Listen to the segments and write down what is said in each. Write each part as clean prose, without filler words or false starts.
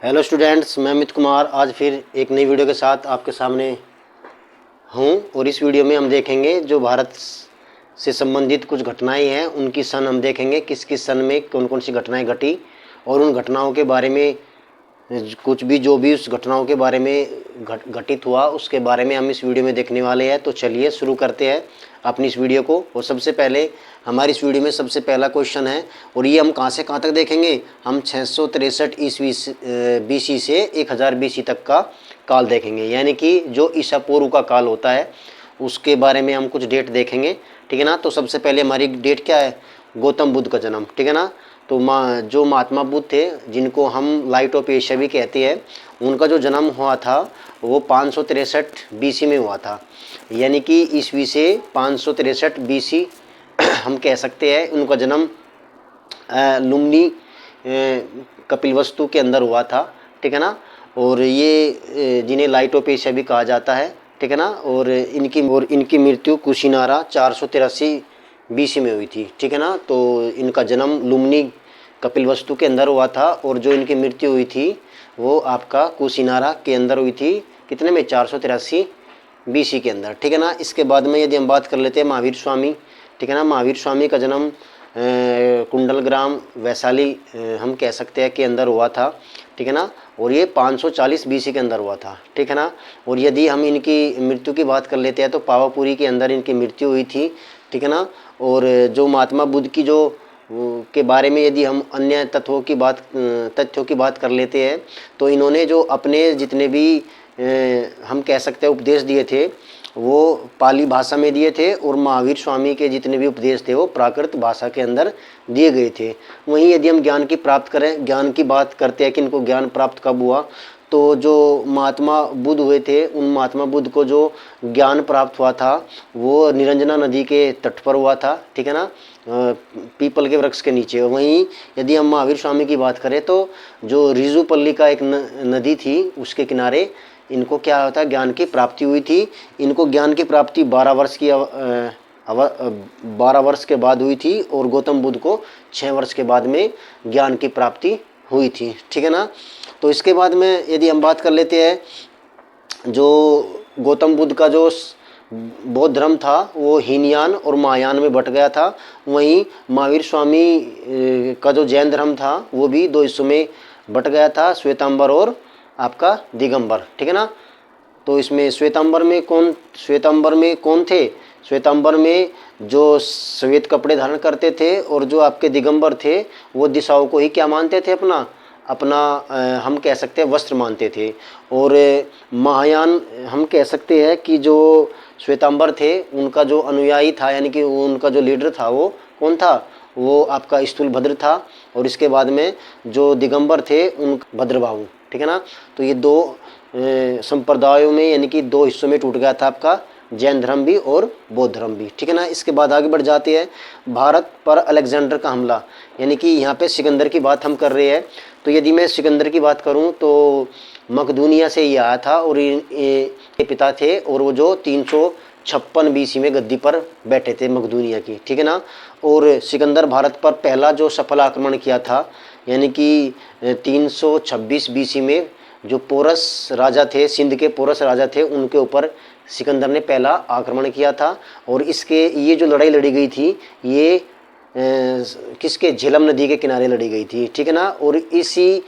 Hello students, मैं अमित कुमार आज फिर एक नई वीडियो के साथ आपके सामने हूँ। और इस वीडियो में हम देखेंगे जो भारत से संबंधित कुछ घटनाएं हैं, उनकी सन हम देखेंगे किस किस सन में कौन कौन सी घटनाएं घटी, और उन घटनाओं के बारे में कुछ भी जो भी उस घटनाओं के बारे में घटित हुआ उसके बारे में हम इस वीडियो में देखने वाले हैं। तो चलिए शुरू करते हैं अपनी इस वीडियो को। और सबसे पहले हमारी इस वीडियो में सबसे पहला क्वेश्चन है, और ये हम कहाँ से कहाँ तक देखेंगे। हम 663 ईस्वी BC से 1000 BC तक का काल देखेंगे, यानी कि जो ईसा पूर्व का काल होता है उसके बारे में हम कुछ डेट देखेंगे। ठीक है ना। तो सबसे पहले हमारी डेट क्या है, गौतम बुद्ध का जन्म। ठीक है ना। तो जो महात्मा बुद्ध थे, जिनको हम लाइट ऑफ एशिया भी कहते हैं, उनका जो जन्म हुआ था वो 563 BC में हुआ था, यानी कि ईस्वी से 563 BC हम कह सकते हैं उनका जन्म लुम्नी कपिलवस्तु के अंदर हुआ था। ठीक है ना। और ये जिन्हें लाइट ऑफ एशिया भी कहा जाता है। ठीक है ना। और इनकी मृत्यु कुशीनारा 483 BC में हुई थी। ठीक है ना। तो इनका जन्म लुम्नी कपिलवस्तु के अंदर हुआ था, और जो इनकी मृत्यु हुई थी वो आपका कुशीनारा के अंदर हुई थी। कितने में, 483 BC के अंदर। ठीक है ना। इसके बाद में यदि हम बात कर लेते हैं महावीर स्वामी। ठीक है ना। महावीर स्वामी का जन्म कुंडलग्राम वैशाली हम कह सकते हैं के अंदर हुआ था। ठीक है ना। और ये 540 BC के अंदर हुआ था। ठीक है ना। और यदि हम इनकी मृत्यु की बात कर लेते हैं तो पावापुरी के अंदर इनकी मृत्यु हुई थी। ठीक है ना। और जो महात्मा बुद्ध की जो के बारे में यदि हम अन्य तथ्यों की बात कर लेते हैं तो इन्होंने जो अपने जितने भी हम कह सकते हैं उपदेश दिए थे वो पाली भाषा में दिए थे, और महावीर स्वामी के जितने भी उपदेश थे वो प्राकृत भाषा के अंदर दिए गए थे। वहीं यदि हम ज्ञान की बात करते हैं कि इनको ज्ञान प्राप्त कब हुआ, तो जो महात्मा बुद्ध हुए थे उन महात्मा बुद्ध को जो ज्ञान प्राप्त हुआ था वो निरंजना नदी के तट पर हुआ था। ठीक है ना। पीपल के वृक्ष के नीचे। वहीं यदि हम महावीर स्वामी की बात करें तो जो रिजुपल्ली का एक नदी थी उसके किनारे इनको क्या होता है, ज्ञान की प्राप्ति हुई थी। इनको ज्ञान की प्राप्ति 12 वर्ष के बाद हुई थी, और गौतम बुद्ध को 6 वर्ष के बाद में ज्ञान की प्राप्ति हुई थी। ठीक है ना। तो इसके बाद में यदि हम बात कर लेते हैं, जो गौतम बुद्ध का जो बौद्ध धर्म था वो हीनयान और महायान में बट गया था। वहीं महावीर स्वामी का जो जैन धर्म था वो भी 2 हिस्सों में बट गया था, श्वेतांबर और आपका दिगंबर। ठीक है ना। तो इसमें श्वेतांबर में कौन थे, श्वेतांबर में जो श्वेत कपड़े धारण करते थे, और जो आपके दिगंबर थे वो दिशाओं को ही क्या मानते थे, अपना हम कह सकते हैं वस्त्र मानते थे। और महायान हम कह सकते हैं कि जो श्वेतांबर थे उनका जो अनुयायी था, यानी कि उनका जो लीडर था वो कौन था, वो आपका स्थूलभद्र था। और इसके बाद में जो दिगंबर थे उन भद्रबाहु। ठीक है ना। तो ये 2 संप्रदायों में यानी कि 2 हिस्सों में टूट गया था आपका जैन धर्म भी और बौद्ध धर्म भी। ठीक है ना। इसके बाद आगे बढ़ जाते हैं, भारत पर अलेक्जेंडर का हमला, यानी कि यहाँ पे सिकंदर की बात हम कर रहे हैं। तो यदि मैं सिकंदर की बात करूँ तो मकदूनिया से ये आया था, और ये पिता थे, और वो जो 356 BC में गद्दी पर बैठे थे मकदूनिया की। ठीक है ना। और सिकंदर भारत पर पहला जो सफल आक्रमण किया था, यानी कि 326 BC में जो पोरस राजा थे, सिंध के पोरस राजा थे, उनके ऊपर सिकंदर ने पहला आक्रमण किया था। और ये जो लड़ाई लड़ी गई थी ये किसके, झेलम नदी के किनारे लड़ी गई थी। ठीक है ना। और इसी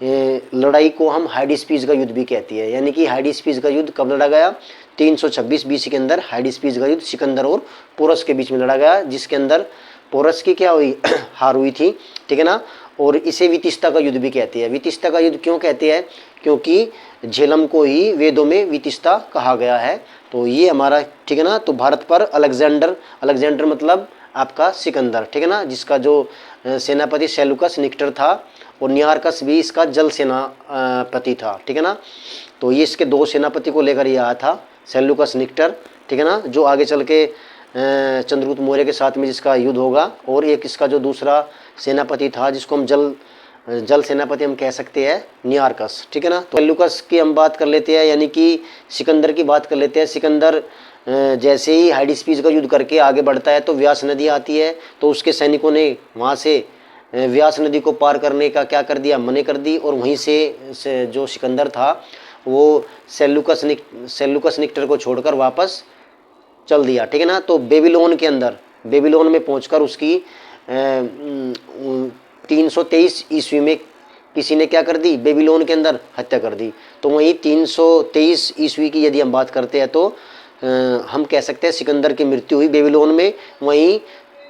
लड़ाई को हम हाइडिस्पीज का युद्ध भी कहती है, यानी कि हाइडिस्पीज का युद्ध कब लड़ा गया, 326 BC के अंदर हाइडिस्पीज का युद्ध सिकंदर और पोरस के बीच में लड़ा गया, जिसके अंदर पोरस की क्या हुई हार हुई थी। ठीक है ना। और इसे वितिस्ता का युद्ध भी कहते हैं। वितिस्ता का युद्ध क्यों कहते हैं, क्योंकि झेलम को ही वेदों में वितिस्ता कहा गया है। तो ये हमारा, ठीक है ना। तो भारत पर अलेक्जेंडर मतलब आपका सिकंदर। ठीक है ना। जिसका जो सेनापति सेलुकस निक्टर था, और नियारकस भी इसका जल सेनापति था। ठीक है ना। तो ये इसके 2 सेनापति को लेकर ये आया था, सेलुकस निक्टर। ठीक है ना। जो आगे चल के चंद्रगुप्त मौर्य के साथ में जिसका युद्ध होगा। और एक इसका जो दूसरा सेनापति था जिसको हम जल सेनापति हम कह सकते हैं, नियारकस। ठीक है ना। तो सेलुकस की हम बात कर लेते हैं, यानी कि सिकंदर की बात कर लेते हैं। सिकंदर जैसे ही हाइडिस्पीज का युद्ध करके आगे बढ़ता है तो व्यास नदी आती है, तो उसके सैनिकों ने वहाँ से व्यास नदी को पार करने का क्या कर दिया, मने कर दी, और वहीं से जो सिकंदर था वो सेल्यूकस निक्टर को छोड़कर वापस चल दिया, ठीक है ना। तो बेबीलोन के अंदर, बेबीलोन में पहुंचकर उसकी 323 ईस्वी में किसी ने क्या कर दी, बेबीलोन के अंदर हत्या कर दी। तो वहीं 323 ईस्वी की यदि हम बात करते हैं तो हम कह सकते हैं सिकंदर की मृत्यु हुई बेबीलोन में। वहीं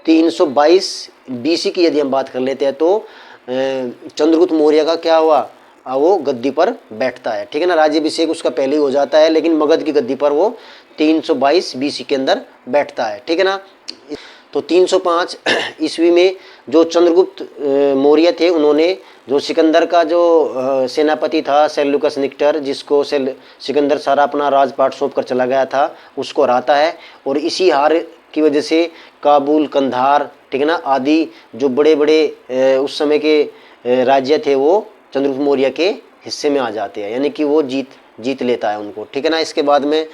322 बीसी की यदि हम बात कर लेते हैं तो चंद्रगुप्त मौर्य का क्या हुआ, वो गद्दी पर बैठता है, ठीक है ना। राज्याभिषेक उसका पहले ही हो जाता है, लेकिन मगध की गद्दी पर वो 322 बीसी के अंदर बैठता है, ठीक है ना। तो 305 ईस्वी में जो चंद्रगुप्त मौर्य थे, उन्होंने जो सिकंदर का जो सेनापति था सेल्यूकस निक्टर, जिसको सिकंदर सारा अपना राजपाट सौंप कर चला गया था, उसको हराता है। और इसी हार की वजह से काबुल, कंधार, ठीक है ना, आदि जो बड़े बड़े उस समय के राज्य थे वो चंद्रगुप्त मौर्य के हिस्से में आ जाते हैं, यानी कि वो जीत लेता है उनको, ठीक है ना। इसके बाद में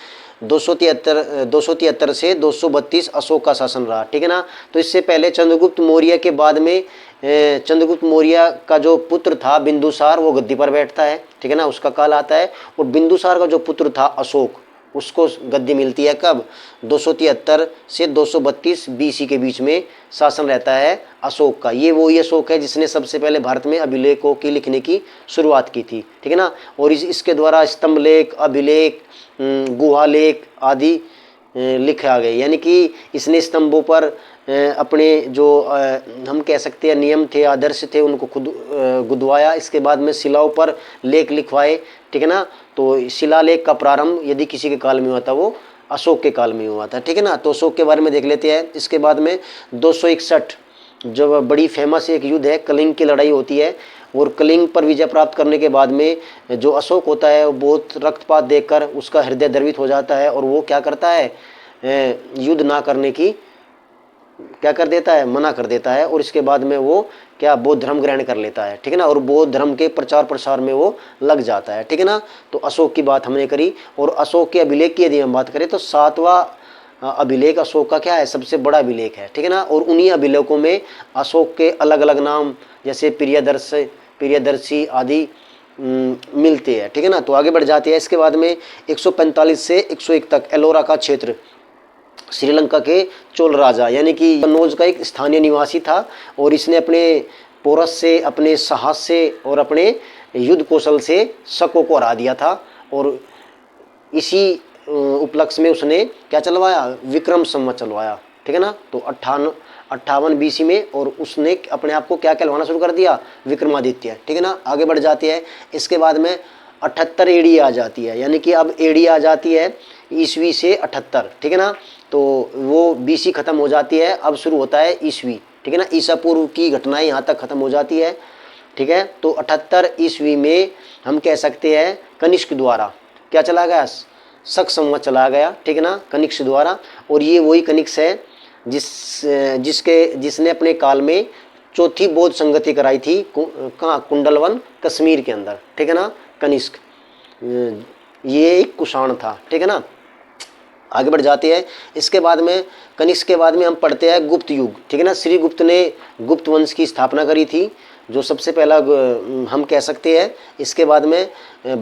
273 से 232 अशोक का शासन रहा, ठीक है ना। तो इससे पहले चंद्रगुप्त मौर्य के बाद में चंद्रगुप्त मौर्य का जो पुत्र था बिंदुसार, वो गद्दी पर बैठता है, ठीक है ना, उसका काल आता है। और बिंदुसार का जो पुत्र था अशोक, उसको गद्दी मिलती है कब, 273 से 232 बीसी के बीच में शासन रहता है अशोक का। ये वही अशोक है जिसने सबसे पहले भारत में अभिलेखों की लिखने की शुरुआत की थी, ठीक है ना। और इसके द्वारा स्तंभ लेख, अभिलेख, गुहा लेख आदि लिखा गए, यानी कि इसने स्तंभों पर अपने जो हम कह सकते हैं नियम थे, आदर्श थे, उनको खुद गुदवाया। इसके बाद में शिलाओं पर लेख लिखवाए, ठीक है ना। तो शिलालेख का प्रारंभ यदि किसी के काल में हुआ था वो अशोक के काल में हुआ था, ठीक है ना। तो अशोक के बारे में देख लेते हैं। इसके बाद में 261 जो बड़ी फेमस एक युद्ध है, कलिंग की लड़ाई होती है। और कलिंग पर विजय प्राप्त करने के बाद में जो अशोक होता है वो बहुत रक्तपात देखकर उसका हृदय द्रवित हो जाता है, और वो क्या करता है, युद्ध ना करने की क्या कर देता है, मना कर देता है। और इसके बाद में वो क्या बौद्ध धर्म ग्रहण कर लेता है, ठीक है ना। और बौद्ध धर्म के प्रचार प्रसार में वो लग जाता है, ठीक है ना। तो अशोक की बात हमने करी। और अशोक के अभिलेख की यदि हम बात करें तो 7वां अभिलेख अशोक का क्या है, सबसे बड़ा अभिलेख है, ठीक है ना। और उन्हीं अभिलेखों में अशोक के अलग अलग नाम जैसे प्रियदर्शी आदि मिलते हैं, ठीक है ना। तो आगे बढ़ जाते हैं। इसके बाद में 145 से 101 तक एलोरा का क्षेत्र, श्रीलंका के चोल राजा यानी कि कन्नौज का एक स्थानीय निवासी था। और इसने अपने पोरस से, अपने साहस से और अपने युद्ध कौशल से शकों को हरा दिया था। और इसी उपलक्ष्य में उसने क्या चलवाया, विक्रम संवत चलवाया, ठीक है ना। तो 58 बीसी में, और उसने अपने आप को क्या कहलवाना शुरू कर दिया, विक्रमादित्य, ठीक है ना। आगे बढ़ जाती है। इसके बाद में 78 एडी आ जाती है, यानी कि अब एडी आ जाती है ईस्वी से 78, ठीक है ना। तो वो बीसी खत्म हो जाती है, अब शुरू होता है ईस्वी, ठीक है ना। ईसा पूर्व की घटनाएं यहाँ तक खत्म हो जाती है, ठीक है। तो 78 ईस्वी में हम कह सकते हैं कनिष्क द्वारा क्या चला गया, शक संवत चला गया, ठीक है ना, कनिष्क द्वारा। और ये वही कनिष्क है जिसने अपने काल में चौथी बौद्ध संगति कराई थी, कहाँ, कुंडलवन कश्मीर के अंदर, ठीक है ना। कनिष्क ये एक कुषाण था, ठीक है ना। आगे बढ़ जाते हैं। इसके बाद में कनिष्क के बाद में हम पढ़ते हैं गुप्त युग, ठीक है ना। श्री गुप्त ने गुप्त वंश की स्थापना करी थी, जो सबसे पहला हम कह सकते हैं। इसके बाद में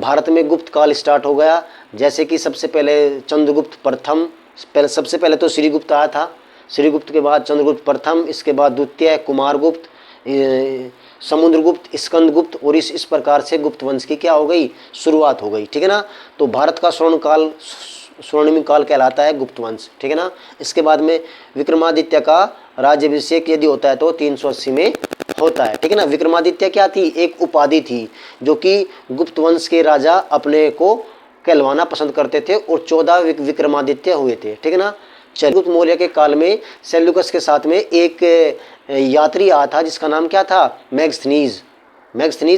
भारत में गुप्त काल स्टार्ट हो गया, जैसे कि सबसे पहले चंद्रगुप्त प्रथम, सबसे पहले तो श्रीगुप्त आया था, श्रीगुप्त के बाद चंद्रगुप्त प्रथम, इसके बाद द्वितीय कुमारगुप्त, समुद्रगुप्त, स्कंदगुप्त, और इस प्रकार से गुप्त वंश की क्या हो गई, शुरुआत हो गई, ठीक है ना। तो भारत का स्वर्णिम काल कहलाता है गुप्त वंश, ठीक है ना। इसके बाद में विक्रमादित्य का राज्याभिषेक यदि होता है तो 380 में होता है, ठीक है ना। विक्रमादित्य क्या थी, एक उपाधि थी जो कि गुप्त वंश के राजा अपने को कहलवाना पसंद करते थे, और 14 विक्रमादित्य हुए थे, ठीक है ना। चंद्रगुप्त मौर्य के काल में सेल्यूकस के साथ में एक यात्री आया था जिसका नाम क्या था, मैगस्थनीज,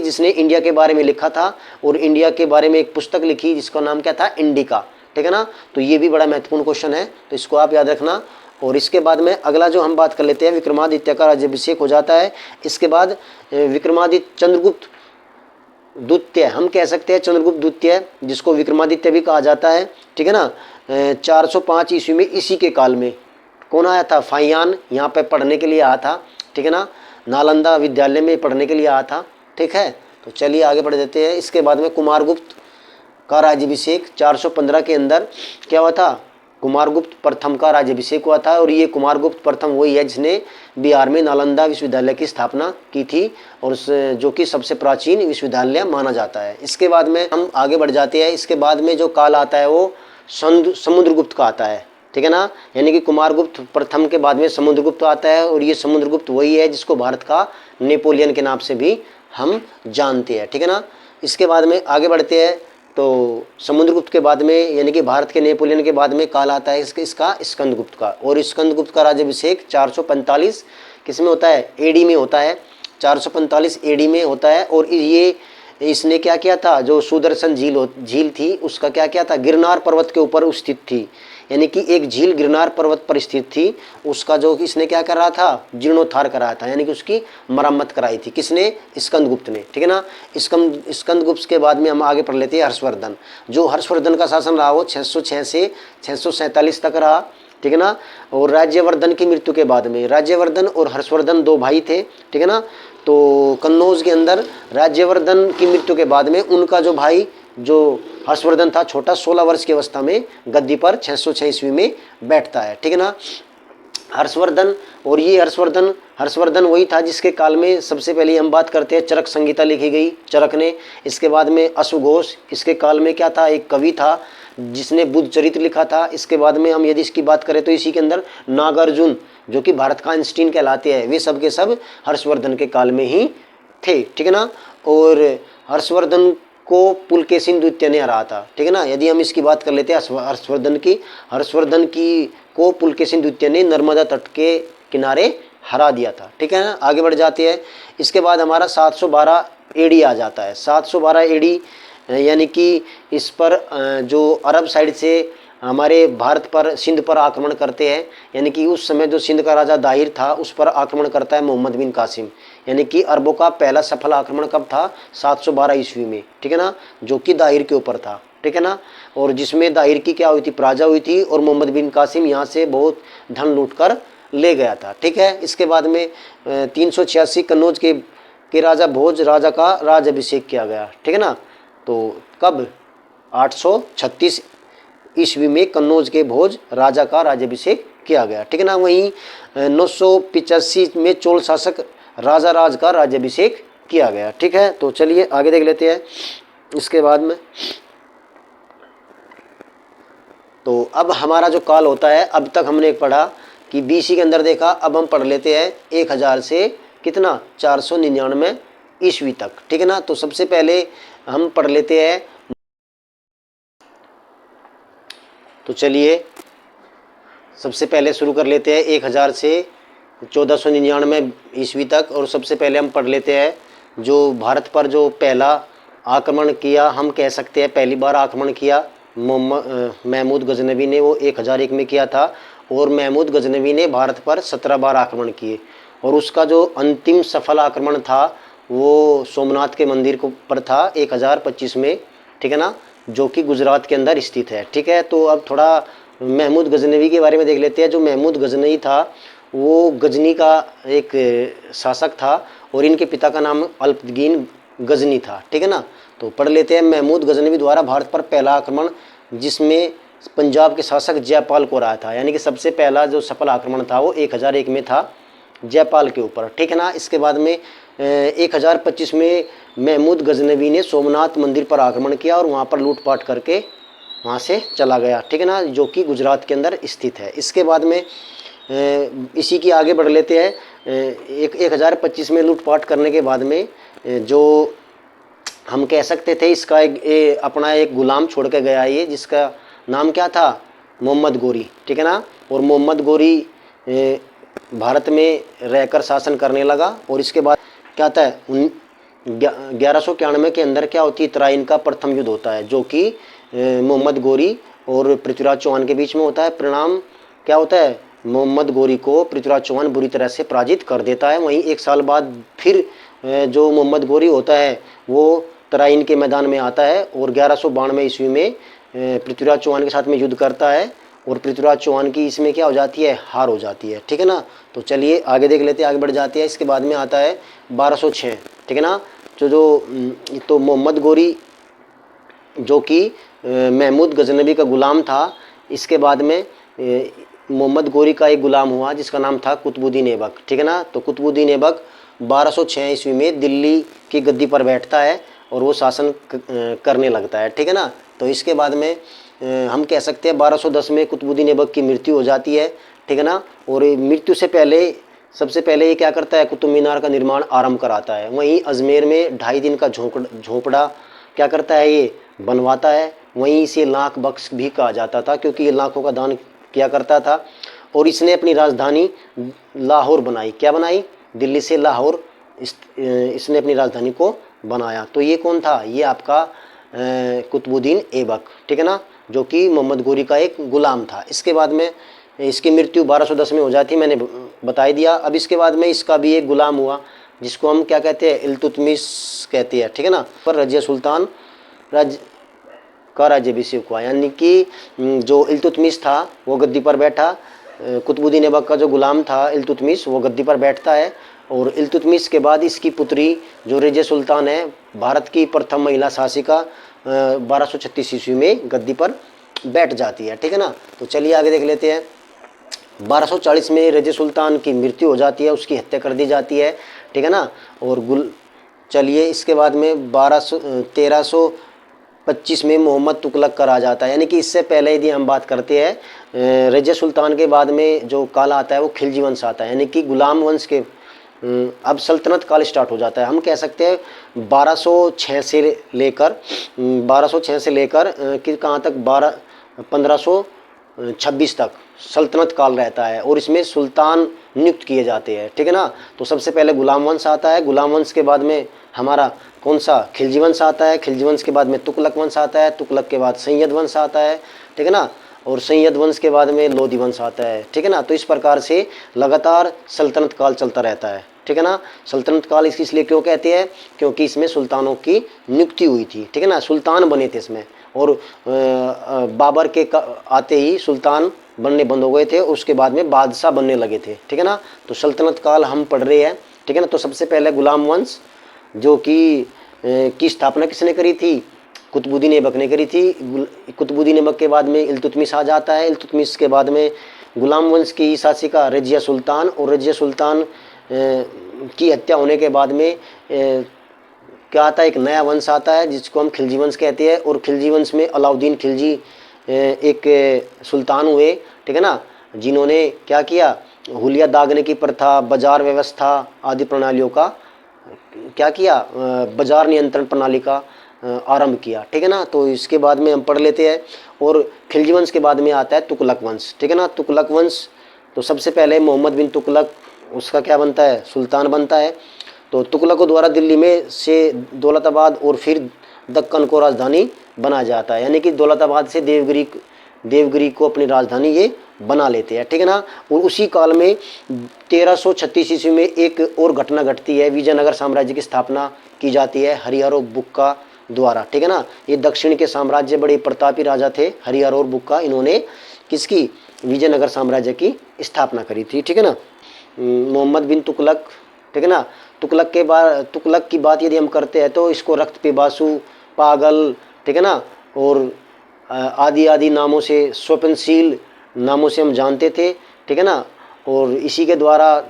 जिसने इंडिया के बारे में लिखा था, और इंडिया के बारे में एक पुस्तक लिखी जिसका नाम क्या था, इंडिका, ठीक है ना। तो ये भी बड़ा महत्वपूर्ण क्वेश्चन है, तो इसको आप याद रखना। और इसके बाद में अगला जो हम बात कर लेते हैं, विक्रमादित्य का राज्याभिषेक हो जाता है। इसके बाद चंद्रगुप्त द्वितीय, हम कह सकते हैं चंद्रगुप्त द्वितीय, जिसको विक्रमादित्य भी कहा जाता है, ठीक है ना। 405 ईस्वी में इसी के काल में कौन आया था, फाइयान यहाँ पे पढ़ने के लिए आया था, ठीक है ना। नालंदा विद्यालय में पढ़ने के लिए आया था। ठीक है, तो चलिए आगे बढ़ देते हैं। इसके बाद में कुमारगुप्त का राज्याभिषेक 415 के अंदर क्या हुआ था, कुमारगुप्त प्रथम का राज्याभिषेक हुआ था। और ये कुमारगुप्त प्रथम वही है जिसने बिहार में नालंदा विश्वविद्यालय की स्थापना की थी, और जो कि सबसे प्राचीन विश्वविद्यालय माना जाता है। इसके बाद में हम आगे बढ़ जाते हैं। इसके बाद में जो काल आता है वो समुद्रगुप्त का आता है। ठीक है ना, यानी कि कुमारगुप्त प्रथम के बाद में समुद्रगुप्त आता है, और ये समुद्रगुप्त वही है जिसको भारत का नेपोलियन के नाम से भी हम जानते हैं। ठीक है ना, इसके बाद में आगे बढ़ते हैं। तो समुद्रगुप्त के बाद में यानी कि भारत के नेपोलियन के बाद में काल आता है इसका स्कंदगुप्त का। और स्कंदगुप्त का राज्याभिषेक 445 किस में होता है, एडी में होता है। 445 एडी में होता है। और ये इसने क्या किया था, जो सुदर्शन झील थी उसका क्या किया था, गिरनार पर्वत के ऊपर स्थित थी, यानी कि एक झील गिरनार पर्वत पर स्थित थी, उसका जो इसने क्या कर रहा था, जीर्णोद्धार कराया था, यानी कि उसकी मरम्मत कराई थी। किसने, स्कंदगुप्त ने। ठीक है ना, स्कंदगुप्त के बाद में हम आगे पढ़ लेते हैं हर्षवर्धन। जो हर्षवर्धन का शासन रहा वो 606 से 647 तक रहा। ठीक है ना, और राज्यवर्धन की मृत्यु के बाद में, राज्यवर्धन और हर्षवर्धन दो भाई थे। ठीक है ना, तो कन्नौज के अंदर राज्यवर्धन की मृत्यु के बाद में उनका जो भाई जो हर्षवर्धन था छोटा, 16 वर्ष की अवस्था में गद्दी पर 606 ईस्वी में बैठता है। ठीक है ना, हर्षवर्धन। और ये हर्षवर्धन वही था जिसके काल में सबसे पहले हम बात करते हैं चरक संहिता लिखी गई, चरक ने। इसके बाद में अश्वघोष, इसके काल में क्या था, एक कवि था जिसने बुद्ध चरित्र लिखा था। इसके बाद में हम यदि इसकी बात करें तो इसी के अंदर नागार्जुन जो कि भारत का आइंस्टीन कहलाते हैं, वे सब के सब हर्षवर्धन के काल में ही थे। ठीक है ना, और हर्षवर्धन को पुलकेशिन द्वितीय ने हराया था। ठीक है ना, यदि हम इसकी बात कर लेते हैं हर्षवर्धन की को पुलकेशिन द्वितीय ने नर्मदा तट के किनारे हरा दिया था। ठीक है ना, आगे बढ़ जाते हैं। इसके बाद हमारा 712 एडी आ जाता है। 712 एडी यानी कि इस पर जो अरब साइड से हमारे भारत पर, सिंध पर आक्रमण करते हैं, यानी कि उस समय जो सिंध का राजा दाहिर था उस पर आक्रमण करता है मोहम्मद बिन कासिम। यानी कि अरबों का पहला सफल आक्रमण कब था, 712 ईस्वी में। ठीक है ना, जो कि दाहिर के ऊपर था। ठीक है ना, और जिसमें दाहिर की क्या हुई थी, पराजय हुई थी, और मोहम्मद बिन कासिम यहाँ से बहुत धन लूट कर ले गया था। ठीक है, इसके बाद में 386 कन्नौज के राजा भोज राजा का राज्याभिषेक किया गया। ठीक है ना, तो कब, 836 ईस्वी में कन्नौज के भोज राजा का राज्याभिषेक किया गया। ठीक है ना, वहीं 985 में चोल शासक राजा राज का राज्याभिषेक किया गया। ठीक है, तो चलिए आगे देख लेते हैं। इसके बाद में तो अब हमारा जो काल होता है, अब तक हमने पढ़ा कि बीसी के अंदर देखा, अब हम पढ़ लेते हैं 1000 से कितना, 499 ईस्वी तक। ठीक है ना, तो सबसे पहले हम पढ़ लेते हैं। तो चलिए सबसे पहले शुरू कर लेते हैं 1000 से 1499 ईस्वी तक। और सबसे पहले हम पढ़ लेते हैं जो भारत पर जो पहला आक्रमण किया, हम कह सकते हैं पहली बार आक्रमण किया महमूद गजनवी ने, वो 1001 में किया था। और महमूद गजनवी ने भारत पर 17 बार आक्रमण किए। और उसका जो अंतिम सफल आक्रमण था वो सोमनाथ के मंदिर को पर था 1025 में। ठीक है ना, जो कि गुजरात के अंदर स्थित है। ठीक है, तो अब थोड़ा महमूद गजनवी के बारे में देख लेते हैं। जो महमूद गजनवी था वो गजनी का एक शासक था, और इनके पिता का नाम अल्पगीन गजनी था। ठीक है ना, तो पढ़ लेते हैं। महमूद गजनवी द्वारा भारत पर पहला आक्रमण, जिसमें पंजाब के शासक जयपाल को रहा था, यानी कि सबसे पहला जो सफल आक्रमण था वो 1001 में था जयपाल के ऊपर। ठीक है ना, इसके बाद में 1025 में महमूद गजनवी ने सोमनाथ मंदिर पर आक्रमण किया और वहाँ पर लूटपाट करके वहाँ से चला गया। ठीक है ना, जो कि गुजरात के अंदर स्थित है। इसके बाद में इसी की आगे बढ़ लेते हैं। 1025 में लूटपाट करने के बाद में जो हम कह सकते थे इसका अपना एक गुलाम छोड़ के गया ये, जिसका नाम क्या था, मोहम्मद गोरी। ठीक है ना, और मोहम्मद गोरी भारत में रहकर शासन करने लगा। और इसके बाद क्या आता है, 1191 के अंदर क्या होती है, तराइन का प्रथम युद्ध होता है, जो कि मोहम्मद गोरी और पृथ्वीराज चौहान के बीच में होता है। परिणाम क्या होता है, मोहम्मद गोरी को पृथ्वीराज चौहान बुरी तरह से पराजित कर देता है। वहीं एक साल बाद फिर जो मोहम्मद गोरी होता है वो तराइन के मैदान में आता है और 1192 ईस्वी में पृथ्वीराज चौहान के साथ में युद्ध करता है और पृथ्वीराज चौहान की इसमें क्या हो जाती है, हार हो जाती है। ठीक है ना। तो चलिए आगे देख लेते हैं, आगे बढ़ जाती है। इसके बाद में आता है 1206। ठीक है ना। तो मोहम्मद गोरी जो कि महमूद गजनबी का ग़ुलाम था, इसके बाद में मोहम्मद गोरी का एक ग़ुलाम हुआ जिसका नाम था कुतुबुद्दीन ऐबक। ठीक है ना। तो कुतुबुद्दीन ऐबक 1206 ईस्वी में दिल्ली की गद्दी पर बैठता है और वो शासन करने लगता है। ठीक है ना। तो इसके बाद में हम कह सकते हैं 1210 में कुतुबुद्दीन ऐबक की मृत्यु हो जाती है। ठीक है ना। और मृत्यु से पहले सबसे पहले ये क्या करता है, कुतुब मीनार का निर्माण आरंभ कराता है। वहीं अजमेर में 2.5 दिन का झोंपड़ा क्या करता है, ये बनवाता है। वहीं इसे लाख बख्श भी कहा जाता था क्योंकि ये लाखों का दान किया करता था। और इसने अपनी राजधानी लाहौर बनाई। क्या बनाई, दिल्ली से लाहौर इसने अपनी राजधानी को बनाया। तो ये कौन था, ये आपका कुतुबुद्दीन ऐबक। ठीक है ना, जो कि मोहम्मद गोरी का एक ग़ुलाम था। इसके बाद में इसकी मृत्यु 1210 में हो जाती है, मैंने बता ही दिया। अब इसके बाद में इसका भी एक ग़ुलाम हुआ जिसको हम क्या कहते हैं, इल्तुतमिश कहते हैं। ठीक है ना। पर रजिया सुल्तान का राज्याभिषेक हुआ, यानी कि जो इल्तुतमिश था वो गद्दी पर बैठा। कुतुबुद्दीन ऐबक का जो ग़ुलाम था इल्तुतमिश, वो गद्दी पर बैठता है। और इल्तुतमिश के बाद इसकी पुत्री जो रजिया सुल्तान है, भारत की प्रथम महिला शासिका, 1236 ईस्वी में गद्दी पर बैठ जाती है। ठीक है ना। तो चलिए आगे देख लेते हैं। 1240 में रजिया सुल्तान की मृत्यु हो जाती है, उसकी हत्या कर दी जाती है। ठीक है ना। और चलिए इसके बाद में 1325 में मोहम्मद तुगलक का राज आता है। यानी कि इससे पहले यदि हम बात करते हैं, रजिया सुल्तान के बाद में जो काल आता है वो खिलजी वंश आता है, यानी कि गुलाम वंश के अब सल्तनत काल स्टार्ट हो जाता है। हम कह सकते हैं 1206 से लेकर कि कहाँ तक 1526 तक सल्तनत काल रहता है और इसमें सुल्तान नियुक्त किए जाते हैं। ठीक है ना। तो सबसे पहले गुलाम वंश आता है, गुलाम वंश के बाद में हमारा कौन सा, खिलजी वंश आता है, खिलजी वंश के बाद में तुगलक वंश आता है, तुगलक के बाद सैयद वंश आता है। ठीक है ना। और सैयद वंश के बाद में लोधी वंश आता है। ठीक है ना। तो इस प्रकार से लगातार सल्तनत काल चलता रहता है। ठीक है ना। सल्तनत काल इसलिए क्यों कहते हैं, क्योंकि इसमें सुल्तानों की नियुक्ति हुई थी। ठीक है ना। सुल्तान बने थे इसमें, और बाबर के आते ही सुल्तान बनने बंद हो गए थे, उसके बाद में बादशाह बनने लगे थे। ठीक है ना। तो सल्तनत काल हम पढ़ रहे हैं। ठीक है ना। तो सबसे पहले गुलाम वंश जो कि की स्थापना किसने करी थी, कुतुबुद्दीन ऐबक ने करी थी। कुतुबुद्दीन ऐबक के बाद में इल्तुतमिश आ जाता है। इल्तुतमिश के बाद में गुलाम वंश की शासिका रजिया सुल्तान, और रजिया सुल्तान की हत्या होने के बाद में क्या आता है, एक नया वंश आता है जिसको हम खिलजी वंश कहते हैं। और खिलजी वंश में अलाउद्दीन खिलजी एक सुल्तान हुए। ठीक है ना। जिन्होंने क्या किया, हुलिया दागने की प्रथा, बाजार व्यवस्था आदि प्रणालियों का क्या किया, बाजार नियंत्रण प्रणाली का आरंभ किया। ठीक है ना। तो इसके बाद में हम पढ़ लेते हैं। और खिलजी वंश के बाद में आता है तुगलक वंश। ठीक है ना। तुगलक वंश तो सबसे पहले मोहम्मद बिन तुगलक उसका क्या बनता है, सुल्तान बनता है। तो तुगलकों द्वारा दिल्ली में से दौलताबाद और फिर दक्कन को राजधानी बना जाता है, यानी कि दौलताबाद से देवगिरी को अपनी राजधानी ये बना लेते हैं। ठीक है ना। और उसी काल में 1336 ईस्वी में एक और घटना घटती है, विजयनगर साम्राज्य की स्थापना की जाती है हरिहर और बुक्का द्वारा। ठीक है ना। ये दक्षिण के साम्राज्य बड़े प्रतापी राजा थे हरिहर और बुक्का, इन्होंने किसकी, विजयनगर साम्राज्य की स्थापना करी थी। ठीक है ना। मोहम्मद बिन तुगलक। ठीक है ना। तुगलक की बात यदि हम करते हैं तो इसको रक्त पिपासु, पागल, ठीक है ना, और आदि आदि नामों से, स्वप्नशील नामों से हम जानते थे। ठीक है ना। और इसी के द्वारा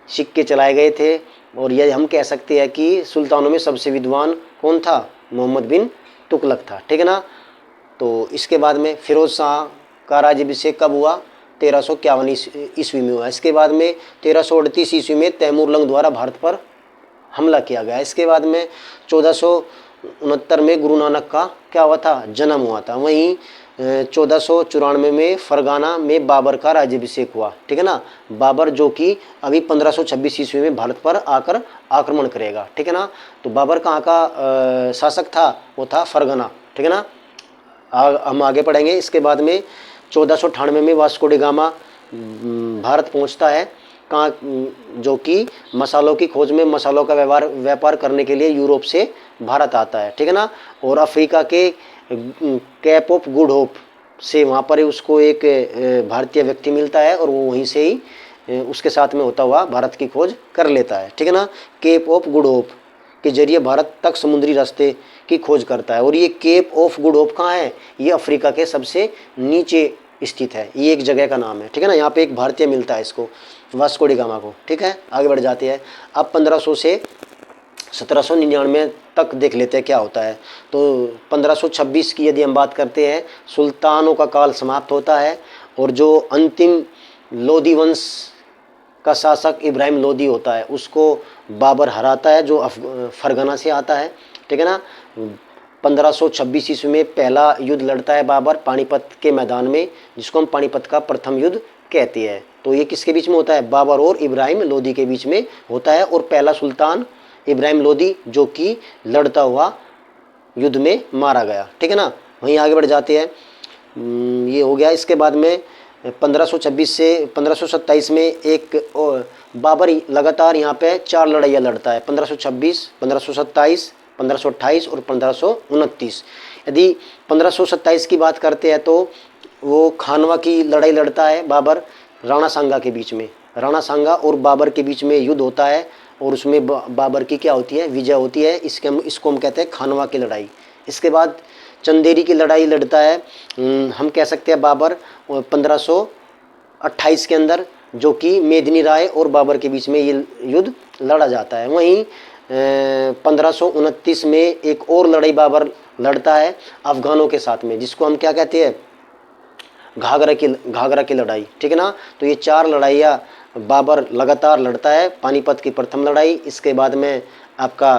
सिक्के चलाए गए थे। और यह हम कह सकते हैं कि सुल्तानों में सबसे विद्वान कौन था, मोहम्मद बिन तुगलक था। ठीक है ना। तो इसके बाद में फिरोज शाह का राज्याभिषेक कब हुआ, 1351 ईस्वी में हुआ। इसके बाद में 1338 ईस्वी में तैमूरलंग द्वारा भारत पर हमला किया गया। इसके बाद में 1469 में गुरु नानक का क्या हुआ था, जन्म हुआ था। वहीं 1494 में फरगाना में बाबर का राज्याभिषेक हुआ। ठीक है ना। बाबर जो कि अभी 1526 ईस्वी में भारत पर आकर आक्रमण करेगा। ठीक है ना। तो बाबर कहाँ का शासक था, वो था फरगाना। ठीक है ना। हम आगे पढ़ेंगे। इसके बाद में 1498 में वास्को डी गामा भारत पहुंचता है, कहाँ, जो कि मसालों की खोज में मसालों का व्यापार करने के लिए यूरोप से भारत आता है। ठीक है ना। और अफ्रीका के कैप ऑफ गुड होप से वहाँ पर उसको एक भारतीय व्यक्ति मिलता है और वो वहीं से ही उसके साथ में होता हुआ भारत की खोज कर लेता है, ठीक है ना। केप ऑफ गुड होप के जरिए भारत तक समुद्री रास्ते की खोज करता है। और ये केप ऑफ गुड होप कहाँ है? ये अफ्रीका के सबसे नीचे स्थित है, ये एक जगह का नाम है, ठीक है ना। यहाँ पे एक भारतीय मिलता है इसको, वास्को डी गामा को, ठीक है। आगे बढ़ जाते हैं। अब 1500 से 1799 तक देख लेते हैं क्या होता है। तो 1526 की यदि हम बात करते हैं, सुल्तानों का काल समाप्त होता है और जो अंतिम लोधी वंश का शासक इब्राहिम लोधी होता है उसको बाबर हराता है, जो फरगना से आता है, ठीक है ना। 1526 ईस्वी में पहला युद्ध लड़ता है बाबर पानीपत के मैदान में, जिसको हम पानीपत का प्रथम युद्ध कहते हैं। तो ये किसके बीच में होता है? बाबर और इब्राहिम लोधी के बीच में होता है। और पहला सुल्तान इब्राहिम लोधी जो कि लड़ता हुआ युद्ध में मारा गया, ठीक है ना। वहीं आगे बढ़ जाते हैं, ये हो गया। इसके बाद में 1526 से 1527 में एक बाबर लगातार यहाँ पे 4 लड़ाइयाँ लड़ता है, 1526, 1527, 1528 और 1529। यदि 1527 की बात करते हैं तो वो खानवा की लड़ाई लड़ता है बाबर राणा सांगा के बीच में। राणा सांगा और बाबर के बीच में युद्ध होता है और उसमें बाबर की क्या होती है? विजय होती है। इसको हम कहते हैं खानवा की लड़ाई। इसके बाद चंदेरी की लड़ाई लड़ता है, हम कह सकते हैं बाबर 1528 के अंदर, जो कि मेदिनी राय और बाबर के बीच में ये युद्ध लड़ा जाता है। वहीं 1529 में एक और लड़ाई बाबर लड़ता है अफगानों के साथ में, जिसको हम क्या कहते हैं? घाघरा की लड़ाई, ठीक है ना। तो ये 4 लड़ाइयाँ बाबर लगातार लड़ता है। पानीपत की प्रथम लड़ाई, इसके बाद में आपका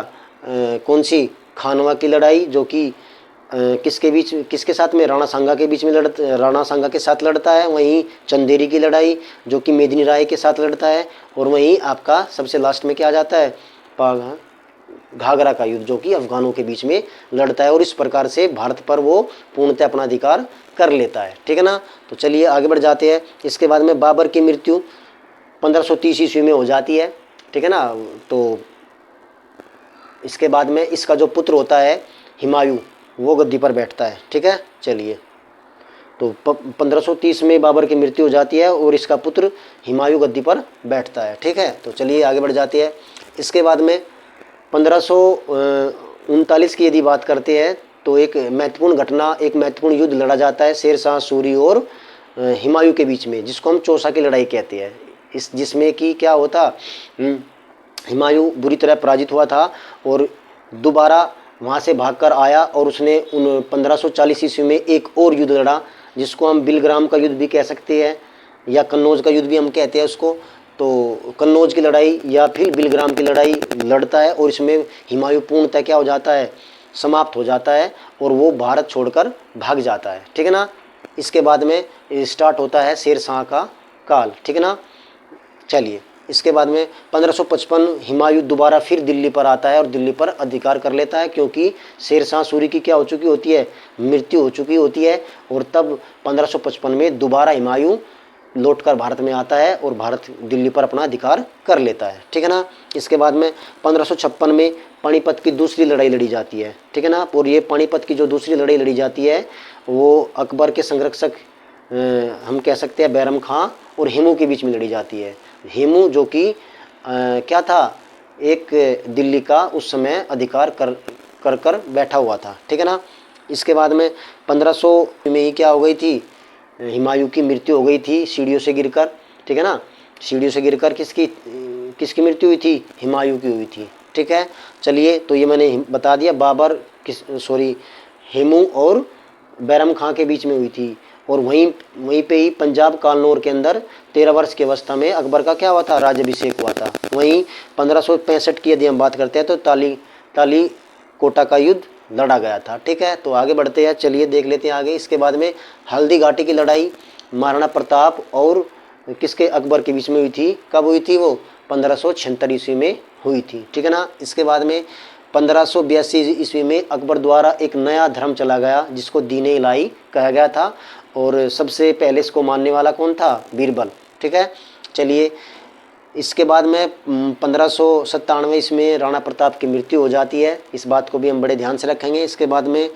कौन सी? खानवा की लड़ाई, जो कि किसके साथ में? राणा सांगा के बीच में राणा सांगा के साथ लड़ता है। वहीं चंदेरी की लड़ाई जो कि मेदिनी राय के साथ लड़ता है। और वहीं आपका सबसे लास्ट में क्या आ जाता है? घाघरा का युद्ध, जो कि अफगानों के बीच में लड़ता है। और इस प्रकार से भारत पर वो पूर्णतः अपना अधिकार कर लेता है, ठीक है ना। तो चलिए आगे बढ़ जाते हैं। इसके बाद में बाबर की मृत्यु 1530 ईस्वी में हो जाती है, ठीक है ना। तो इसके बाद में इसका जो पुत्र होता है हुमायूं, वो गद्दी पर बैठता है, ठीक है। चलिए, तो 1530 में बाबर की मृत्यु हो जाती है और इसका पुत्र हुमायूं गद्दी पर बैठता है, ठीक है। तो चलिए आगे बढ़ जाते हैं। इसके बाद में 1539 की यदि बात करते हैं तो एक महत्वपूर्ण घटना, एक महत्वपूर्ण युद्ध लड़ा जाता है शेर शाह सूरी और हुमायूं के बीच में, जिसको हम चौसा की लड़ाई कहते हैं। जिसमें कि क्या होता, हुमायूं बुरी तरह पराजित हुआ था और दोबारा वहाँ से भागकर आया और उसने 1540 ईस्वी में एक और युद्ध लड़ा, जिसको हम बिलग्राम का युद्ध भी कह सकते हैं या कन्नौज का युद्ध भी हम कहते हैं उसको। तो कन्नौज की लड़ाई या फिर बिलग्राम की लड़ाई लड़ता है और इसमें हुमायूं पूर्णतः क्या हो जाता है? समाप्त हो जाता है और वो भारत छोड़कर भाग जाता है, ठीक है ना। इसके बाद में स्टार्ट होता है शेर शाह का काल, ठीक है ना। चलिए, इसके बाद में 1555 हुमायूं दोबारा फिर दिल्ली पर आता है और दिल्ली पर अधिकार कर लेता है, क्योंकि शेर शाह सूरी की क्या हो चुकी होती है? मृत्यु हो चुकी होती है। और तब 1555 में दोबारा हुमायूं लौटकर भारत में आता है और भारत दिल्ली पर अपना अधिकार कर लेता है, ठीक है ना। इसके बाद में 1556 में पानीपत की दूसरी लड़ाई लड़ी जाती है, ठीक है ना। और ये पानीपत की जो दूसरी लड़ाई लड़ी जाती है वो अकबर के संरक्षक हम कह सकते हैं बैरम खां और हेमू के बीच में लड़ी जाती है। हेमू जो कि क्या था? एक दिल्ली का उस समय अधिकार कर बैठा हुआ था, ठीक है ना। इसके बाद में 1500 में ही क्या हो गई थी? हुमायूं की मृत्यु हो गई थी सीढ़ियों से गिरकर, ठीक है ना। सीढ़ियों से गिरकर किसकी मृत्यु हुई थी? हुमायूं की हुई थी, ठीक है। चलिए, तो ये मैंने बता दिया बाबर हेमू और बैरम खां के बीच में हुई थी। और वहीं पे ही पंजाब कालनौर के अंदर 13 वर्ष की अवस्था में अकबर का क्या हुआ था? राज्याभिषेक हुआ था। वहीं 1565 की यदि हम बात करते हैं तो ताली कोटा का युद्ध लड़ा गया था, ठीक है। तो आगे बढ़ते हैं, चलिए देख लेते हैं आगे। इसके बाद में हल्दी घाटी की लड़ाई महाराणा प्रताप और किसके? अकबर के बीच में हुई थी। कब हुई थी वो? 1576 ईस्वी में हुई थी, ठीक है ना। इसके बाद में 1582 ईस्वी में अकबर द्वारा एक नया धर्म चला गया, जिसको दीन इलाही कहा गया था। और सबसे पहले इसको मानने वाला कौन था? बीरबल, ठीक है। चलिए, इसके बाद में 1597 इसमें राणा प्रताप की मृत्यु हो जाती है। इस बात को भी हम बड़े ध्यान से रखेंगे। इसके बाद में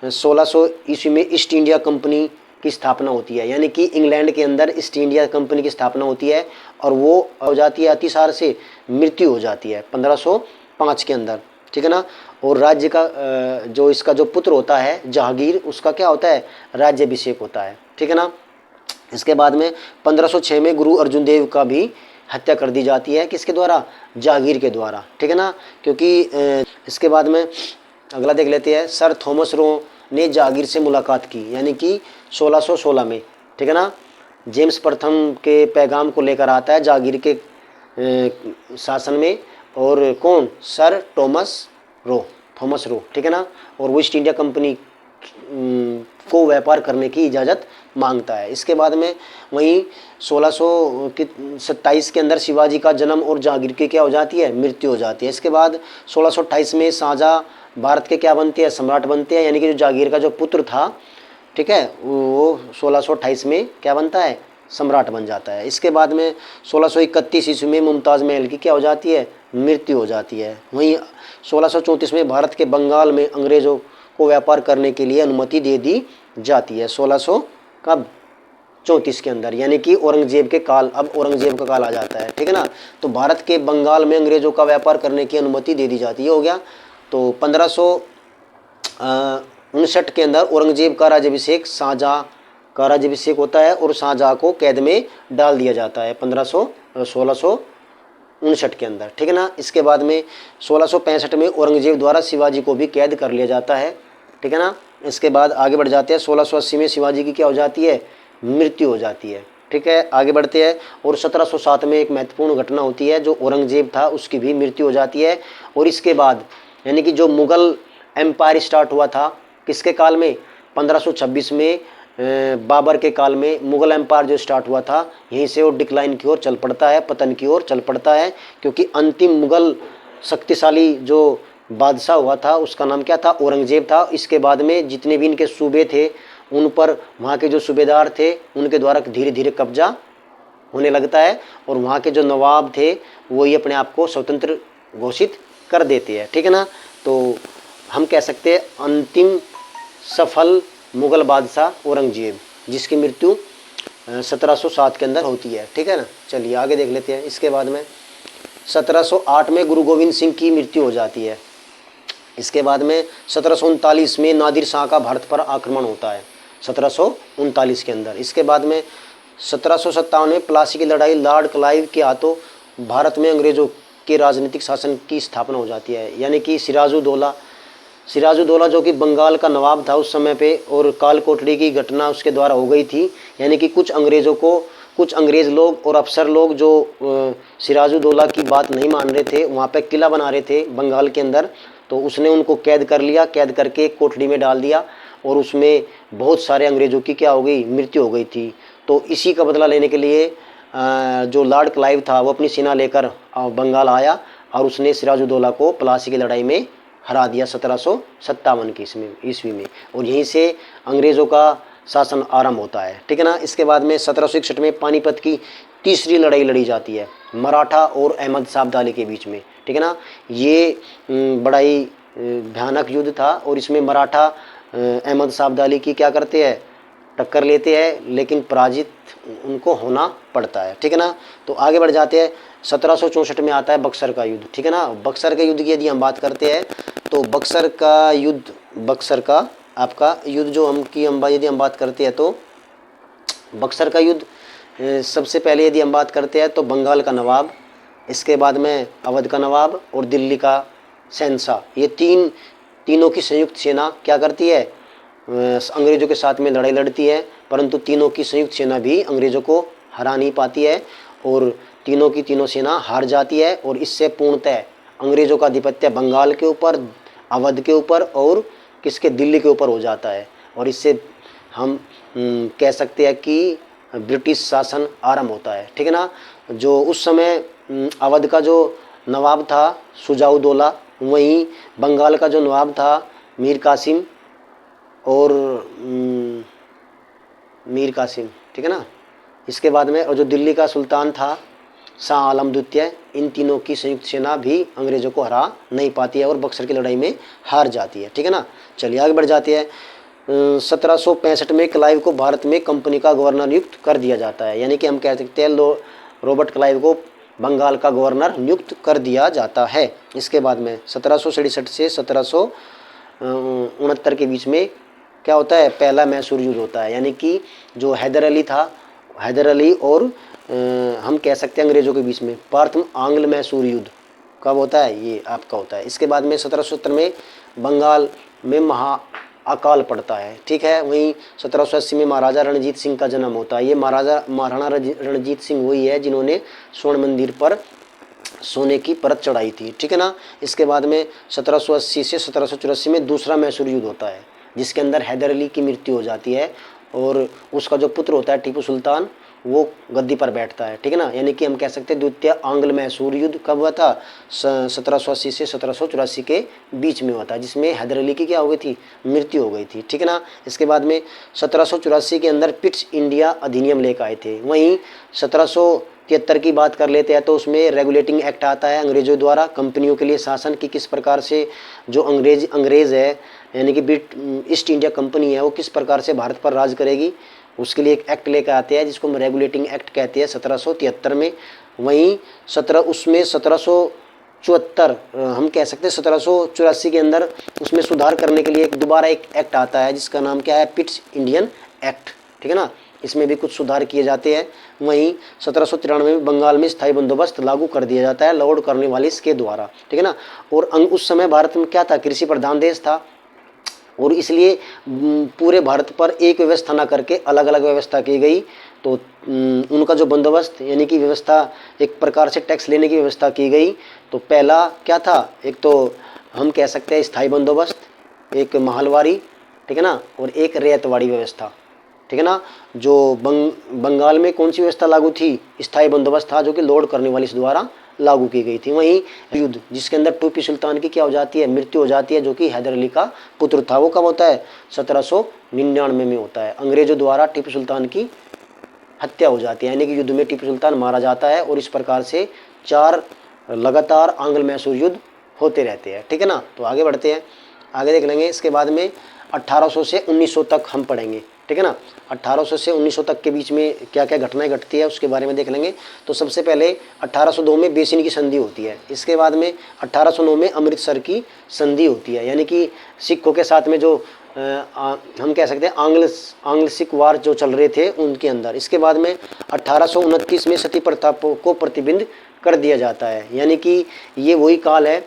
1600 ईस्वी में ईस्ट इंडिया कंपनी की स्थापना होती है, यानी कि इंग्लैंड के अंदर ईस्ट इंडिया कंपनी की स्थापना होती है और वो हो जाती है अतिसार से मृत्यु हो जाती है 1505 के अंदर, ठीक है ना। और राज्य का जो इसका जो पुत्र होता है जहांगीर, उसका क्या होता है, राज्याभिषेक होता है, ठीक है ना। इसके बाद में 1506 में गुरु अर्जुन देव का भी हत्या कर दी जाती है, किसके द्वारा, जहांगीर के द्वारा, ठीक है ना। क्योंकि इसके बाद में अगला देख लेते हैं, सर थॉमस रो ने जहांगीर से मुलाकात की, यानी कि 1616 में, ठीक है ना। जेम्स प्रथम के पैगाम को लेकर आता है जहांगीर के शासन में, और कौन, सर थॉमस रो, ठीक है ना। और वो ईस्ट इंडिया कंपनी को व्यापार करने की इजाज़त मांगता है। इसके बाद में वहीं 1627 के अंदर शिवाजी का जन्म और जहांगीर की क्या हो जाती है, मृत्यु हो जाती है। इसके बाद 1628 में शाहजहाँ भारत के क्या बनते हैं, सम्राट बनते हैं, यानी कि जो जहांगीर का जो पुत्र था, ठीक है, वो 1628 में क्या बनता है, सम्राट बन जाता है। इसके बाद में 1631 ईस्वी में मुमताज़ महल की क्या हो जाती है, मृत्यु हो जाती है। वहीं 1634 में भारत के बंगाल में अंग्रेज़ों को व्यापार करने के लिए अनुमति दे दी जाती है, 1634 के अंदर, यानी कि औरंगजेब के काल, अब औरंगजेब का काल आ जाता है, ठीक है ना। तो भारत के बंगाल में अंग्रेज़ों का व्यापार करने की अनुमति दे दी जाती है, हो गया। तो 1559 के अंदर औरंगजेब का राज्याभिषेक, शाहजहाँ का राज्याभिषेक होता है और शाहजहाँ को कैद में डाल दिया जाता है 1659 के अंदर, ठीक है ना। इसके बाद में 1665 में औरंगजेब द्वारा शिवाजी को भी कैद कर लिया जाता है, ठीक है ना। इसके बाद आगे बढ़ जाते हैं, 1680 में शिवाजी की क्या हो जाती है, मृत्यु हो जाती है, ठीक है। आगे बढ़ते हैं, और 1707 में एक महत्वपूर्ण घटना होती है, जो औरंगजेब था उसकी भी मृत्यु हो जाती है। और इसके बाद यानी कि जो मुग़ल एम्पायर स्टार्ट हुआ था किसके काल में, 1526 में बाबर के काल में मुग़ल एम्पायर जो स्टार्ट हुआ था, यहीं से वो डिक्लाइन की ओर चल पड़ता है, पतन की ओर चल पड़ता है। क्योंकि अंतिम मुग़ल शक्तिशाली जो बादशाह हुआ था उसका नाम क्या था, औरंगजेब था। इसके बाद में जितने भी इनके सूबे थे उन पर वहाँ के जो सूबेदार थे उनके द्वारा धीरे धीरे कब्जा होने लगता है, और वहाँ के जो नवाब थे वही अपने आप को स्वतंत्र घोषित कर देते हैं, ठीक है ना। तो हम कह सकते हैं अंतिम सफल मुग़ल बादशाह औरंगजेब, जिसकी मृत्यु 1707 के अंदर होती है, ठीक है ना। चलिए आगे देख लेते हैं। इसके बाद में 1708 में गुरु गोविंद सिंह की मृत्यु हो जाती है। इसके बाद में 1739 में नादिर शाह का भारत पर आक्रमण होता है, 1739 के अंदर। इसके बाद में 1757 में प्लासी की लड़ाई, लॉर्ड क्लाइव के हाथों भारत में अंग्रेज़ों के राजनीतिक शासन की स्थापना हो जाती है, यानी कि सिराजुद्दौला जो कि बंगाल का नवाब था उस समय पे, और कालकोठरी की घटना उसके द्वारा हो गई थी। यानी कि कुछ अंग्रेज़ लोग और अफसर लोग जो सिराजुद्दौला की बात नहीं मान रहे थे, वहाँ पे किला बना रहे थे बंगाल के अंदर, तो उसने उनको कैद कर लिया, कैद करके एक कोठरी में डाल दिया, और उसमें बहुत सारे अंग्रेज़ों की क्या हो गई, मृत्यु हो गई थी। तो इसी का बदला लेने के लिए जो लॉर्ड क्लाइव था वो अपनी सेना लेकर बंगाल आया, और उसने सिराजुद्दौला को प्लासी की लड़ाई में हरा दिया 1757 की ईस्वी में, और यहीं से अंग्रेज़ों का शासन आरंभ होता है, ठीक है ना। इसके बाद में 1761 में पानीपत की तीसरी लड़ाई लड़ी जाती है मराठा और अहमद शाह अब्दाली के बीच में, ठीक है ना। ये बड़ा ही भयानक युद्ध था, और इसमें मराठा अहमद शाह अब्दाली की क्या करते हैं, टक्कर लेते हैं, लेकिन पराजित उनको होना पड़ता है, ठीक है ना। तो आगे बढ़ जाते हैं। 1764 में आता है बक्सर का युद्ध, ठीक है ना। बक्सर के युद्ध की यदि हम बात करते हैं तो बक्सर का युद्ध जो यदि हम बात करते हैं तो बक्सर का युद्ध सबसे पहले यदि हम बात करते हैं तो बंगाल का नवाब, इसके बाद में अवध का नवाब और दिल्ली का शहंशाह, ये तीनों की संयुक्त सेना क्या करती है, अंग्रेज़ों के साथ में लड़ाई लड़ती है, परंतु तीनों की संयुक्त सेना भी अंग्रेज़ों को हरा नहीं पाती है, और तीनों की तीनों सेना हार जाती है। और इससे पूर्णतः अंग्रेज़ों का आधिपत्य बंगाल के ऊपर, अवध के ऊपर और किसके, दिल्ली के ऊपर हो जाता है। और इससे हम कह सकते हैं कि ब्रिटिश शासन आरंभ होता है, ठीक है ना। जो उस समय अवध का जो नवाब था शुजाउद्दौला, वहीं बंगाल का जो नवाब था मीर कासिम, ठीक है ना। इसके बाद में और जो दिल्ली का सुल्तान था शाह आलम द्वितीय, इन तीनों की संयुक्त सेना भी अंग्रेज़ों को हरा नहीं पाती है और बक्सर की लड़ाई में हार जाती है, ठीक है ना। चलिए आगे बढ़ जाते हैं। 1765 में क्लाइव को भारत में कंपनी का गवर्नर नियुक्त कर दिया जाता है। यानी कि हम कह सकते हैं रॉबर्ट क्लाइव को बंगाल का गवर्नर नियुक्त कर दिया जाता है। इसके बाद में 1767 से 1769 के बीच में क्या होता है, पहला मैसूर युद्ध होता है। यानी कि जो हैदर अली था, हैदर अली और हम कह सकते हैं अंग्रेज़ों के बीच में प्रथम आंग्ल मैसूर युद्ध कब होता है, ये आपका होता है। इसके बाद में 1770 में बंगाल में महा अकाल पड़ता है, ठीक है। वहीं 1780 में महाराजा रणजीत सिंह का जन्म होता है। ये महाराणा रणजीत सिंह वही है जिन्होंने स्वर्ण मंदिर पर सोने की परत चढ़ाई थी, ठीक है ना। इसके बाद में 1780 से 1784 में दूसरा मैसूर युद्ध होता है, जिसके अंदर हैदर अली की मृत्यु हो जाती है और उसका जो पुत्र होता है टीपू सुल्तान, वो गद्दी पर बैठता है, ठीक है ना। यानी कि हम कह सकते हैं द्वितीय आंग्ल मैसूर युद्ध कब हुआ था, 1780 से 1784 के बीच में हुआ था, जिसमें हैदर अली की क्या हो गई थी, मृत्यु हो गई थी, ठीक है ना। इसके बाद में 1784 के अंदर पिट्स इंडिया अधिनियम लेकर आए थे। वहीं 1773 की बात कर लेते हैं तो उसमें रेगुलेटिंग एक्ट आता है अंग्रेजों द्वारा कंपनियों के लिए शासन की किस प्रकार से जो अंग्रेज़ है यानी कि ईस्ट इंडिया कंपनी है वो किस प्रकार से भारत पर राज करेगी, उसके लिए एक एक्ट लेकर आते हैं जिसको हम रेगुलेटिंग एक्ट कहते हैं 1773 में। वहीं 1774 हम कह सकते हैं 1784 के अंदर उसमें सुधार करने के लिए दोबारा एक एक्ट आता है जिसका नाम क्या है, पिट्स इंडियन एक्ट, ठीक है ना। इसमें भी कुछ सुधार किए जाते हैं। वहीं 1793 में बंगाल में स्थायी बंदोबस्त लागू कर दिया जाता है लॉर्ड कॉर्नवालिस के द्वारा, ठीक है ना। और उस समय भारत में क्या था, कृषि प्रधान देश था और इसलिए पूरे भारत पर एक व्यवस्था ना करके अलग अलग व्यवस्था की गई। तो उनका जो बंदोबस्त यानी कि व्यवस्था, एक प्रकार से टैक्स लेने की व्यवस्था की गई। तो पहला क्या था, एक तो हम कह सकते हैं स्थायी बंदोबस्त, एक महलवारी, ठीक है ना, और एक रैयतवाड़ी व्यवस्था, ठीक है ना। जो बंगाल में कौन सी व्यवस्था लागू थी, स्थायी बंदोबस्त था जो कि लॉर्ड कॉर्नवालिस द्वारा लागू की गई थी। वहीं युद्ध जिसके अंदर टीपू सुल्तान की क्या हो जाती है, मृत्यु हो जाती है, जो कि हैदर अली का पुत्र था, वो कब होता है, 1799 में होता है। अंग्रेजों द्वारा टीपू सुल्तान की हत्या हो जाती है, यानी कि युद्ध में टीपू सुल्तान मारा जाता है और इस प्रकार से 4 लगातार आंग्ल मैसूर युद्ध होते रहते हैं, ठीक है ना। तो आगे बढ़ते हैं, आगे देख लेंगे। इसके बाद में 1800 से 1900 तक हम पढ़ेंगे, ठीक है ना। 1800 से 1900 तक के बीच में क्या क्या घटनाएं घटती है उसके बारे में देख लेंगे। तो सबसे पहले 1802 में बेसिन की संधि होती है। इसके बाद में 1809 में अमृतसर की संधि होती है, यानी कि सिखों के साथ में जो हम कह सकते हैं आंग्ल सिख वार जो चल रहे थे उनके अंदर। इसके बाद में 1829 में सती प्रथा को प्रतिबंध कर दिया जाता है, यानी कि ये वही काल है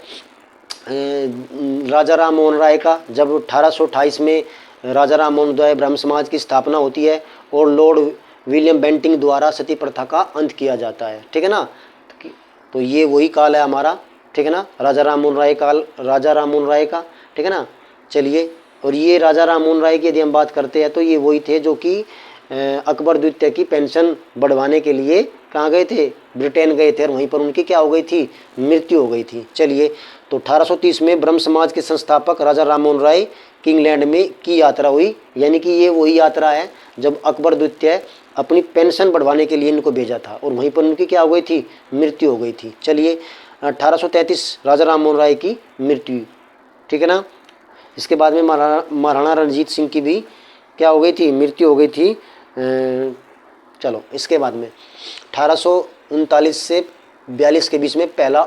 राजा राम मोहन राय का, जब 1828 में राजा राम मोहन राय ब्रह्म समाज की स्थापना होती है और लॉर्ड विलियम बेंटिंग द्वारा सती प्रथा का अंत किया जाता है, ठीक है ना। तो ये वही काल है हमारा, ठीक है ना, राजा राम मोहन राय काल, राजा राम मोहन राय का, ठीक है ना। चलिए, और ये राजा राम मोहन राय की यदि हम बात करते हैं तो ये वही थे जो कि अकबर द्वितीय की पेंशन बढ़वाने के लिए कहाँ गए थे, ब्रिटेन गए थे और वहीं पर उनकी क्या हो गई थी, मृत्यु हो गई थी। चलिए, तो 1830 में ब्रह्म समाज के संस्थापक राजा राम मोहन राय की इंग्लैंड में की यात्रा हुई, यानी कि ये वही यात्रा है जब अकबर द्वितीय अपनी पेंशन बढ़वाने के लिए इनको भेजा था और वहीं पर उनकी क्या हो गई थी, मृत्यु हो गई थी। चलिए, 1833 राजा राम मोहन राय की मृत्यु, ठीक है ना। इसके बाद में महाराणा रणजीत सिंह की भी क्या हो गई थी, मृत्यु हो गई थी। चलो, इसके बाद में 1839 से 42 के बीच में पहला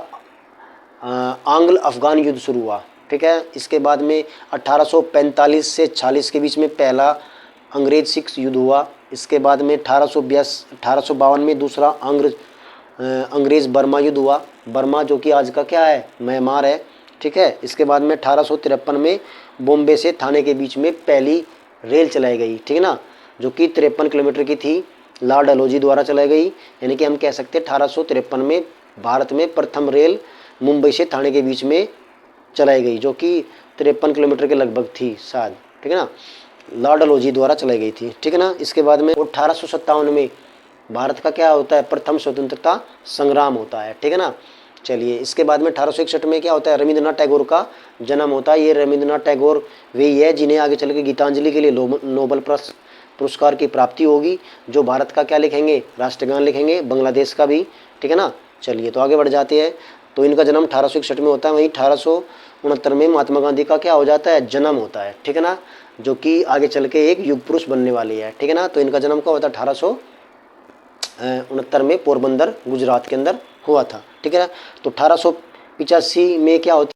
आंग्ल अफगान युद्ध शुरू हुआ, ठीक है। इसके बाद में 1845 से 46 के बीच में पहला अंग्रेज सिख युद्ध हुआ। इसके बाद में 1852 में दूसरा अंग्रेज बर्मा युद्ध हुआ, बर्मा जो कि आज का क्या है, म्यांमार है, ठीक है। इसके बाद में 1853 में बॉम्बे से थाने के बीच में पहली रेल चलाई गई, ठीक है ना, जो कि 53 किलोमीटर की थी, लॉर्ड डलहौजी द्वारा चलाई गई। यानी कि हम कह सकते हैं 1853 में भारत में प्रथम रेल मुंबई से थाने के बीच में चलाई गई, जो कि 53 किलोमीटर के लगभग थी शायद, ठीक है ना, लॉर्ड डलहौजी द्वारा चलाई गई थी, ठीक है ना। इसके बाद में 1857 में भारत का क्या होता है, प्रथम स्वतंत्रता संग्राम होता है, ठीक है ना। चलिए, इसके बाद में 1861 में क्या होता है, रविंद्रनाथ टैगोर का जन्म होता है। ये रविंद्रनाथ टैगोर वही है जिन्हें आगे चल के गीतांजलि के लिए नोबेल पुरस्कार की प्राप्ति होगी, जो भारत का क्या लिखेंगे, राष्ट्रगान लिखेंगे, बांग्लादेश का भी, ठीक है ना। चलिए, तो आगे बढ़ जाते हैं। तो इनका जन्म 1861 में होता है। वहीं 1869 में महात्मा गांधी का क्या हो जाता है, जन्म होता है, ठीक है ना। जो कि आगे चल के एक युग पुरुष बनने वाली है, ठीक है ना। तो इनका जन्म कब हुआ था? 1869 में पोरबंदर गुजरात के अंदर हुआ था, ठीक है ना। तो 1885 में क्या होती